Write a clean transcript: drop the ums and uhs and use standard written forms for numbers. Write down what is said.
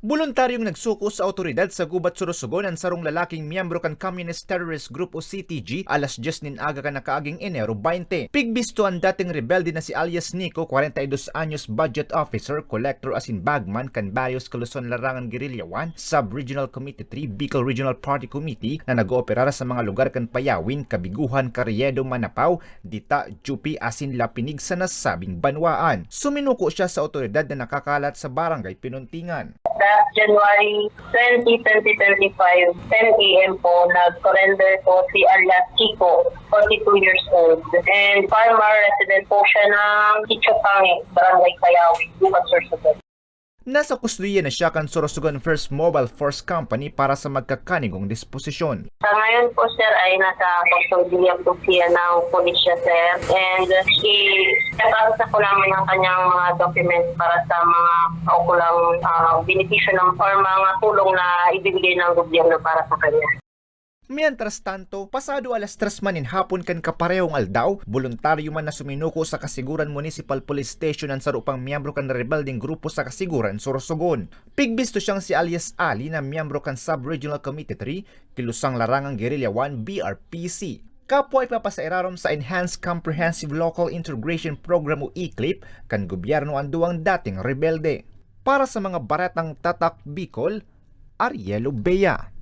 Voluntaryong nagsuko sa otoridad sa gubat Sorsogon ang sarong lalaking miyembro kan Communist Terrorist Group o CTG alas 10 nin aga kan nakaaging Enero 20. Pigbisto ang dating rebelde na si alias Nico, 42 anyos, budget officer, collector asin bagman kan Barrios Coluson Larangan Guerrilla 1, Sub-Regional Committee 3, Bicol Regional Party Committee na nag-ooperara sa mga lugar kan Payawin, Kabiguhan, Carriedo, Manapao, Dita, Jupi asin Lapinig sa nasabing banwaan. Suminuko siya sa otoridad na nakakalat sa barangay Pinuntingan. Last January 20, 2025, 10 a.m. po, nag-surrender po si alias Chico, 42 years old. And farmer resident po siya ng Ichopangi, Barangay Payawin, Gubat, Sorsogon. Nasa kustudiya na siya kan Sorsogon First Mobile Force Company para sa magkakanigong disposisyon. Sa ngayon po, sir, ay nasa kustudiya po siya ng pulisya, sir. And i-tapos na po namin ang kanyang mga documents para sa mga kaukulang benepisyo ng or mga tulong na ibibigay ng gobyerno para sa kanya. Mientras tanto, pasado alas 3 manin hapon kan kaparehong aldaw, voluntaryo man na suminuko sa Kasiguran Municipal Police Station ang sarupang miyembro kan rebelding grupo sa Kasiguran, Sorsogon. Pigbisto siyang si alias Ali na miyembro kan Sub-Regional Committee 3, Kilusang Larangan Guerrilla 1 BRPC. Kapwa ipapasairarom sa Enhanced Comprehensive Local Integration Program o ECLIP kan gobyerno ang duwang dating rebelde. Para sa mga baratang Tatak Bicol, Ariel Obeya.